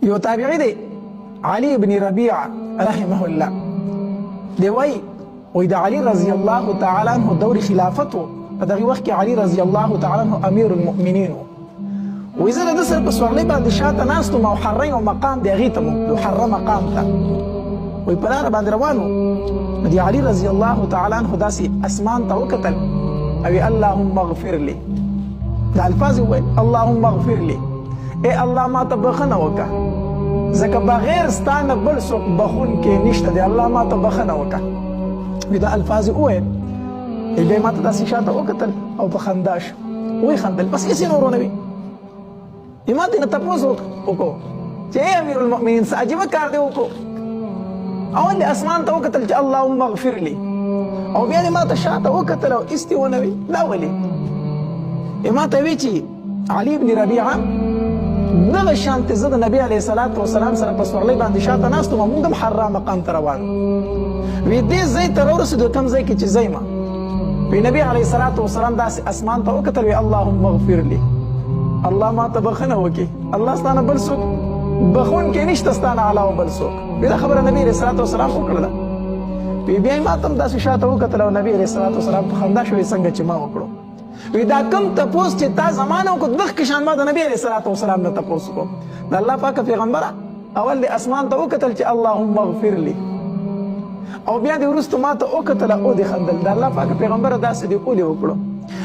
یو تابعی دی علی ابن ربیع رحمه الله دی وای د علی رضی الله تعالی عنہ دور خلافت په دغه وخت کې علی رضی الله تعالی عنہ امیر المؤمنین وای زه د سر په سوړلې باندې شاته ناست او حرم او مقام دی هغې ته مو حرم مقام ته وای په لاره باندې روانو دی علی رضی الله تعالی عنہ داسې اسمان ته وکتل او اللهم اغفر لي دا الفاظ وای اللهم اغفر لي اے الله ما ته بخنه وکړه ځکه بغیر ستانه بل څوک بخون کې نشته دی الله ما ته بخنه وکړه دا الفاظ وای بیا ما ته داسې شاته وکتل او په خندا شو وی خندل بس هېڅ یې نور ونه وي ما ترې نه تپوس وکړو چې ای امیر المؤمنین څه عجیبه کار دی وکړو اول دې اسمان ته وکتل چې اللهم اغفر لي او بیا دې ما ته شاته وکتل او هېڅ دې ونه وي دا ولې ما ته وی چې علي بن ربیعه دغه شانتې زه د نبي علیه الصلاة وسلام سره په سورلۍ باندې شاته ناست وم موږ هم حرام مقام ته روان وي دې ځای ته راورسېدو کوم ځای کې چې ځای ما وی نبي علیه الصلاة وسلام داسې اسمان ته وکتل وی اللهم اغفر لي الله ما ته بخنه وکړي الله ستانه بل څوک بخونکی نشته ستانه علاوه بل څوک وی دا خبره نبي علیه الصلاة وسلام وکړله وی بیا یې ما ته هم داسې شاته وکتل او نبي علیه الصلاة وسلام په خندا شو څنګه چې ما وکړو وی دا کم تپوس چې تا زمانه وکړو دغه کشان ما د نبي علیه الصلاة وسلام نه تپوس وکړو د الله پاکه پیغمبره اول دې اسمان ته وکتل چې اللهم اغفر لي او بیا دې وروسته ما ته وکتل او دې خندل د الله پاکه پیغمبره داسې دې ولې وکړو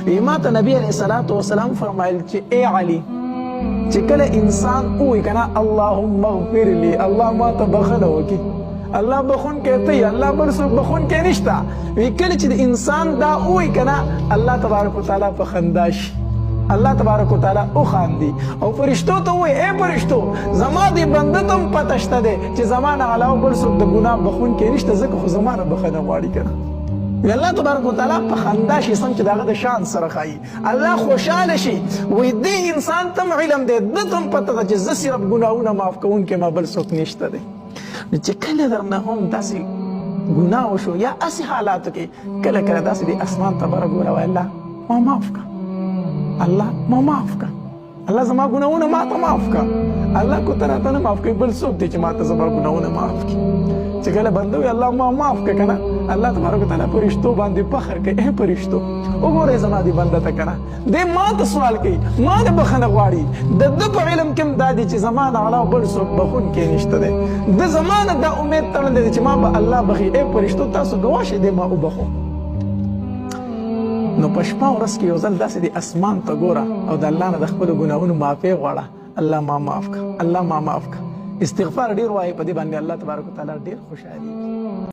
وی ما ته نبي علیه الصلاة وسلام فرمایل چې ای علي چې کله انسان ووایي که نه اللهم اغفر لي الله ما ته بخنه وکړي الله بخونکی ته الله بل څوک بخونکی نشته وی کله چې د انسان دا ووایي که نه الله تبارک وتعالی په خندا شي الله تبارک وتعالی وخاندي او فرشتو ته ووایي ای فرشتو زما دې بنده ته هم پته شته دی چې زما نه علاوه بل څوک د ګناه بخونکی نشته ځکه خو زما نه بخنه غواړي که نه الله تبارک وتعالی په خندا شي سم چې د هغه د شان سره ښایي الله خوشحاله شي وایي دې انسان ته هم علم دی ده ته هم پته ده چې زه صرف ګناهونه معاف کوونکی ما بل څوک نشته دی چې کله درنه هم داسې ګناه وشو یا اسې حالاتو کې کله کله داسې د اسمان ته برګوره وایي الله ما معاف کړه الله ما معاف کړه الله زما ګناهونه ما ته معاف کړه الله کو ته راته نه معاف کوي بل څوک دی چې ما ته زما ګناهونه معاف کړي چې کله بنده وي الله ما معاف کړه که نه الله تبارک وتعالی فرشتو باندې فخر کوي ای فرشتو وګورئ زما دې بنده ته که نه دی ما ته سوال کوي ما نه بخښنه غواړي د ده په علم کې هم دا دی چې زما نه علاوه بل څوک بخونکی نشته دی ده زما نه دا امید تړلی دی چې ما به الله بخي ای فرشتو تاسو ګواه شئ دی ما وبخو نو په شپه ورځ کې یو ځل داسې د اسمان ته ګوره او د الله نه د خپلو ګناهونو معافي غواړه الله ما معاف کړه الله ما معاف کړه استغفار ډېر وایي په دې باندې الله تبارک وتعالی ډېر خوشحالېږي